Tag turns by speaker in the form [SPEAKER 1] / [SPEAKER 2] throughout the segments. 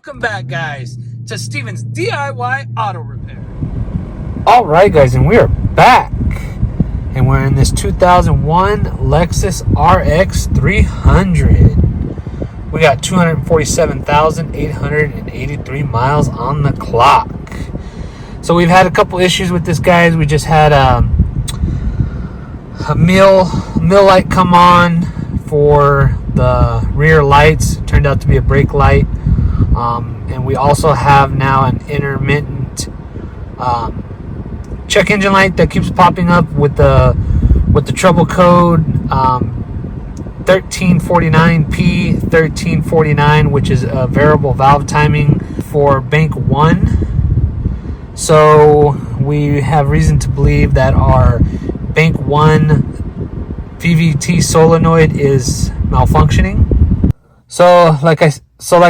[SPEAKER 1] Welcome back, guys, to Steven's DIY Auto Repair.
[SPEAKER 2] All right, guys, and we are back. And we're in this 2001 Lexus RX 300. We got 247,883 miles on the clock. So we've had a couple issues with this, guys. We just had a mill light come on for the rear lights. It turned out to be a brake light. And we also have now an intermittent check engine light that keeps popping up with the trouble code 1349 P1349, which is a variable valve timing for bank 1. So we have reason to believe that our bank 1 VVT solenoid is malfunctioning. So like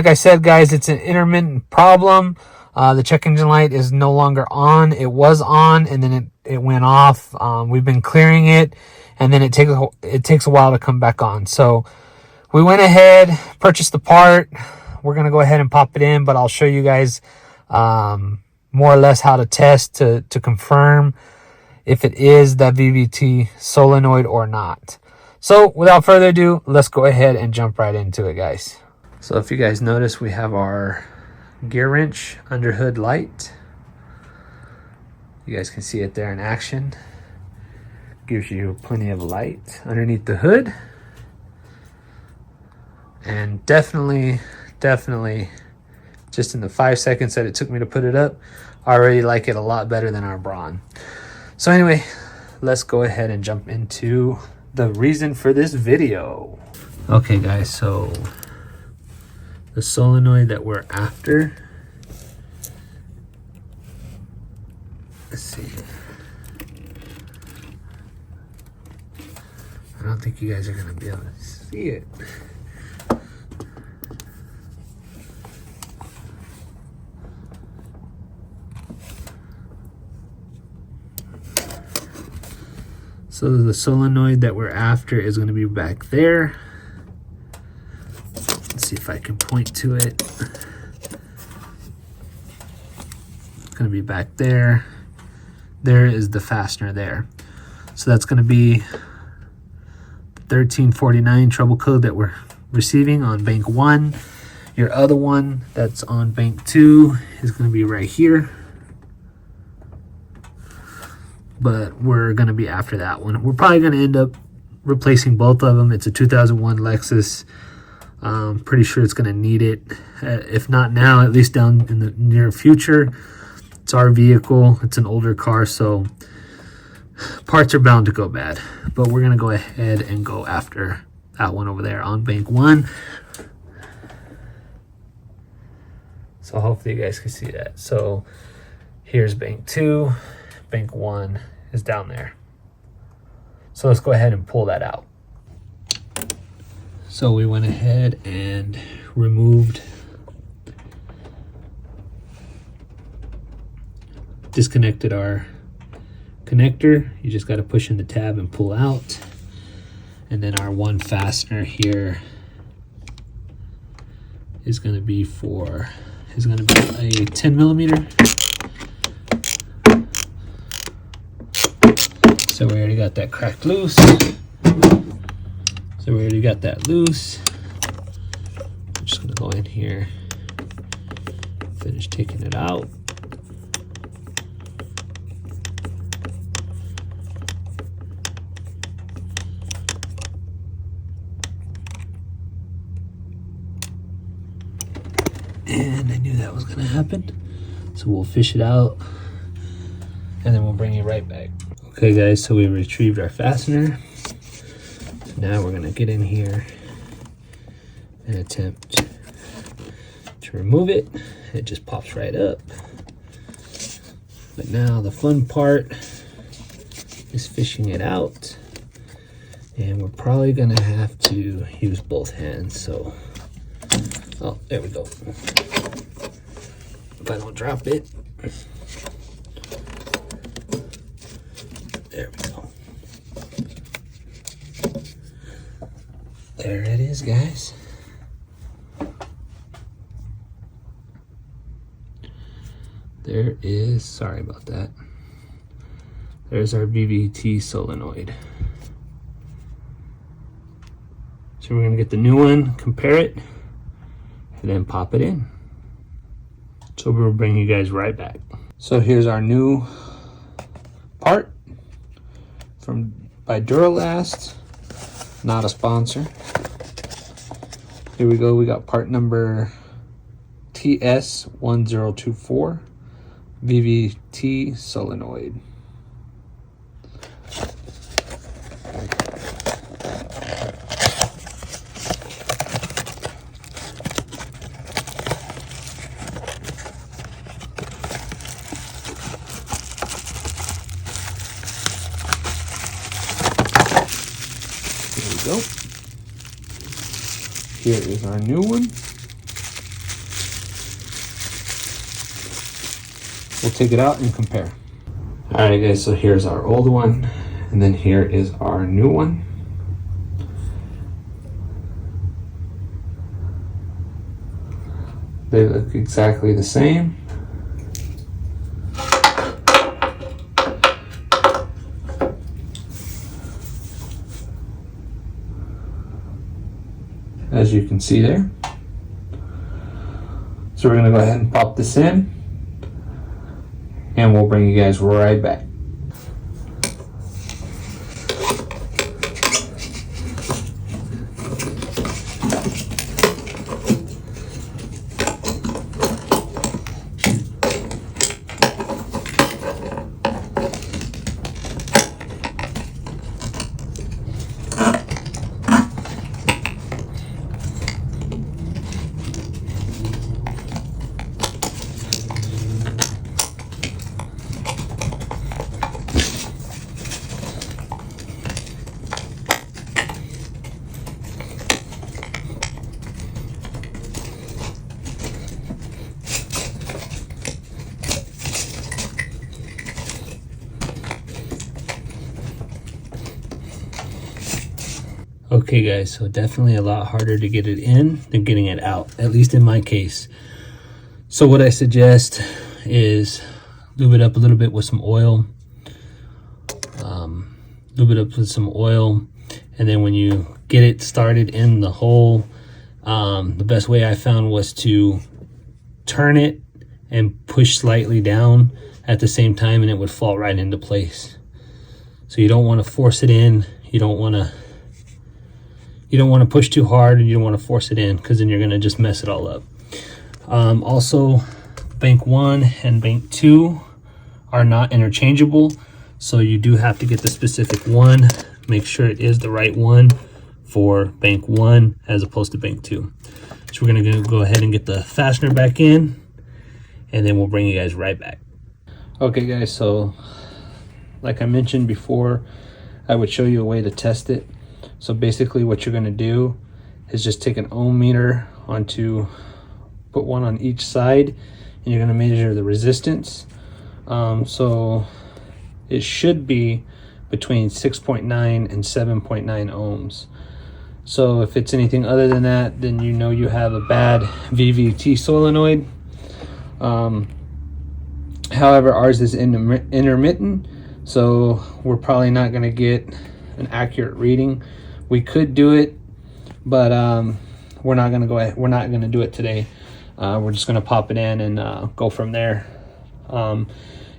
[SPEAKER 2] I said, guys, it's an intermittent problem. The check engine light is no longer on. It was on, and then it went off. We've been clearing it, and then it takes a while to come back on. So we went ahead, purchased the part. We're gonna go ahead and pop it in, but I'll show you guys more or less how to test to confirm if it is that VVT solenoid or not. So without further ado, let's go ahead and jump right into it, guys. So if you guys notice, we have our gear wrench under hood light. You guys can see it there in action. Gives you plenty of light underneath the hood. And definitely, just in the 5 seconds that it took me to put it up, I already like it a lot better than our Braun. So anyway, let's go ahead and jump into the reason for this video. Okay, guys, so the solenoid that we're after, let's see. I don't think you guys are gonna be able to see it. So the solenoid that we're after is going to be back there. Let's see if I can point to it. It's going to be back there. There is the fastener there. So that's going to be the 1349 trouble code that we're receiving on bank 1. Your other one that's on bank 2 is going to be right here. But we're going to be after that one. We're probably going to end up replacing both of them. It's a 2001 Lexus. Pretty sure it's going to need it. If not now, at least down in the near future. It's our vehicle. It's an older car, so parts are bound to go bad. But we're going to go ahead and go after that one over there on bank 1. So hopefully you guys can see that. So here's bank 2. Bank 1 is down there. So let's go ahead and pull that out. So we went ahead and disconnected our connector. You just got to push in the tab and pull out. And then our one fastener here is going to be a 10 millimeter. So we already got that cracked loose. So we already got that loose. I'm just gonna go in here, finish taking it out. And I knew that was gonna happen. So we'll fish it out and then we'll bring you right back. Okay guys, so we retrieved our fastener. So now we're gonna get in here and attempt to remove it. It just pops right up. But now the fun part is fishing it out. And we're probably gonna have to use both hands, so. Oh, there we go. If I don't drop it. There we go. There it is, guys. there is, sorry about that. There's our VVT solenoid. So we're gonna get the new one, compare it, and then pop it in. So we'll bring you guys right back. So here's our new part by Duralast, not a sponsor. Here we go, we got part number TS1024 VVT solenoid. There we go. Here is our new one. We'll take it out and compare. All right, guys, so here's our old one, and then here is our new one. They look exactly the same. As you can see there. So we're gonna go ahead and pop this in, and we'll bring you guys right back. Okay guys, so definitely a lot harder to get it in than getting it out, at least in my case. So what I suggest is lube it up a little bit with some oil. Lube it up with some oil, and then when you get it started in the hole, the best way I found was to turn it and push slightly down at the same time, and it would fall right into place. So you don't want to force it in, you don't want to push too hard, and you don't want to force it in, because then you're going to just mess it all up. Also, bank 1 and bank 2 are not interchangeable, so you do have to get the specific one. Make sure it is the right one for bank 1 as opposed to bank 2. So we're going to go ahead and get the fastener back in, and then we'll bring you guys right back. Okay guys, so like I mentioned before, I would show you a way to test it. So basically what you're going to do is just take an ohm meter put one on each side, and you're going to measure the resistance. So it should be between 6.9 and 7.9 ohms. So if it's anything other than that, then you know you have a bad VVT solenoid. However, ours is intermittent, so we're probably not going to get an accurate reading. We could do it, but we're not going to do it today. We're just going to pop it in and go from there.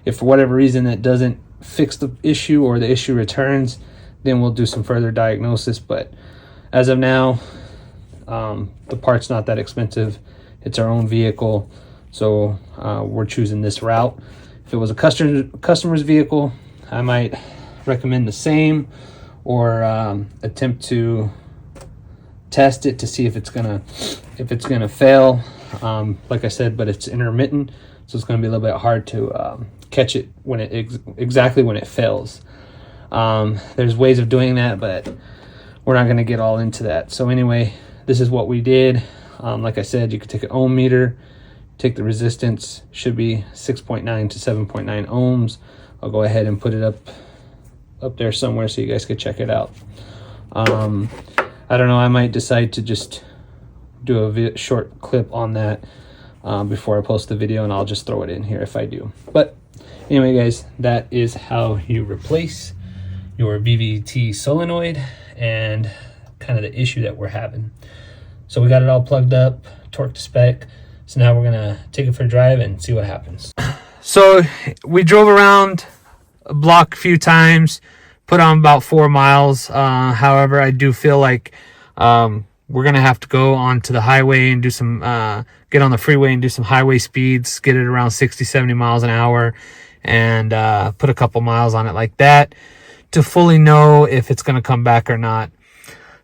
[SPEAKER 2] If for whatever reason that doesn't fix the issue, or the issue returns, then we'll do some further diagnosis. But as of now, the part's not that expensive. It's our own vehicle, so we're choosing this route. If it was a customer's vehicle, I might recommend the same, or attempt to test it to see if it's gonna fail. Like I said, but it's intermittent, so it's gonna be a little bit hard to catch it when exactly when it fails. There's ways of doing that, but we're not gonna get all into that. So anyway, this is what we did. Like I said, you could take an ohm meter, take the resistance, should be 6.9 to 7.9 ohms. I'll go ahead and put it up there somewhere so you guys could check it out. I don't know, I might decide to just do a short clip on that.
[SPEAKER 3] before I post the video, and I'll just throw it in here if I do. But anyway, guys, that is how you replace your VVT solenoid and kind of the issue that we're having. So we got it all plugged up, torque to spec. So now we're gonna take it for a drive and see what happens.
[SPEAKER 2] So we drove around a block a few times, put on about 4 miles. However, I do feel like we're gonna have to go onto the highway and do some get on the freeway and do some highway speeds, get it around 60-70 miles an hour, and put a couple miles on it like that to fully know if it's gonna come back or not.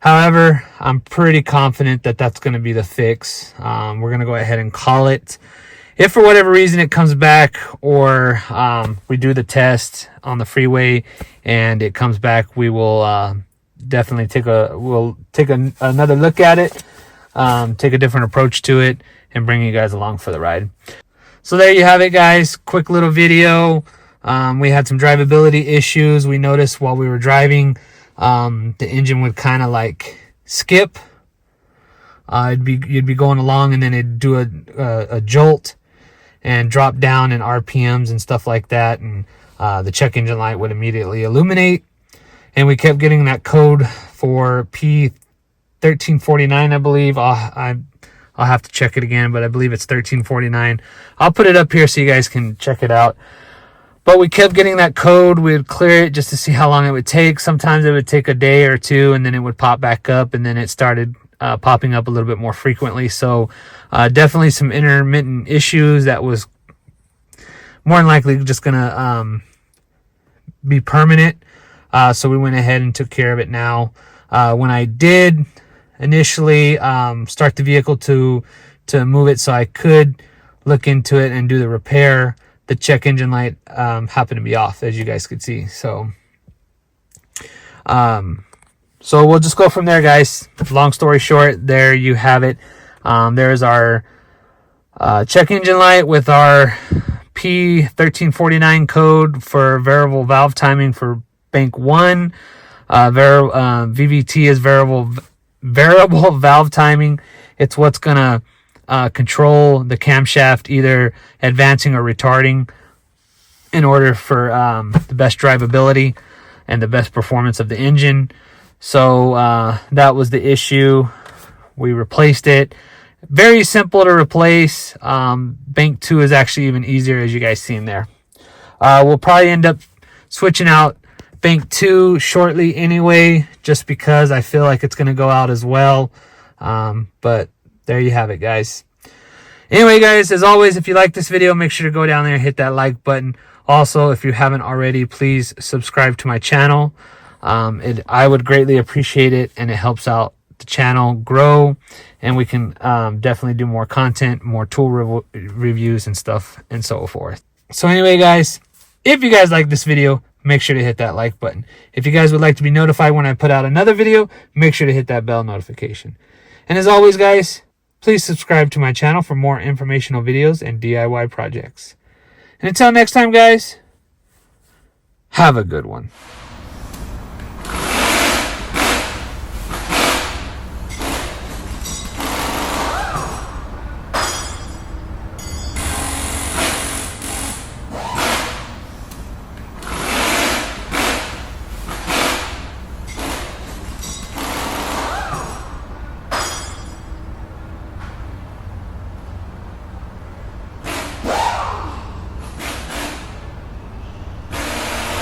[SPEAKER 2] However, I'm pretty confident that that's going to be the fix. We're going to go ahead and call it. If for whatever reason it comes back, or we do the test on the freeway and it comes back, we will definitely take another look at it, take a different approach to it, and bring you guys along for the ride. So there you have it, guys. Quick little video. We had some drivability issues. We noticed while we were driving, the engine would kind of like skip. You'd be going along and then it'd do a jolt and drop down in RPMs and stuff like that, and the check engine light would immediately illuminate. And we kept getting that code for P1349, I believe. I'll have to check it again, but I believe it's 1349. I'll put it up here so you guys can check it out. But we kept getting that code. We'd clear it just to see how long it would take. Sometimes it would take a day or two, and then it would pop back up, and then it started popping up a little bit more frequently. So definitely some intermittent issues that was more than likely just going to be permanent. So we went ahead and took care of it now. When I did initially start the vehicle to move it so I could look into it and do the repair, the check engine light happened to be off, as you guys could see. So we'll just go from there, guys. Long story short, there you have it. There's our check engine light with our P1349 code for variable valve timing for bank 1. VVT is variable valve timing. It's what's gonna control the camshaft, either advancing or retarding, in order for the best drivability and the best performance of the engine. So that was the issue. We replaced it. Very simple to replace. Bank 2 is actually even easier, as you guys seen there. We'll probably end up switching out bank 2 shortly anyway, just because I feel like it's going to go out as well. But there you have it, guys. Anyway, guys, as always, if you like this video, make sure to go down there and hit that like button. Also, if you haven't already, please subscribe to my channel. I would greatly appreciate it, and it helps out the channel grow, and we can definitely do more content, more tool reviews and stuff, and so forth. So anyway, guys, if you guys like this video, make sure to hit that like button. If you guys would like to be notified when I put out another video, make sure to hit that bell notification. And as always, guys, please subscribe to my channel for more informational videos and DIY projects. And until next time, guys, have a good one.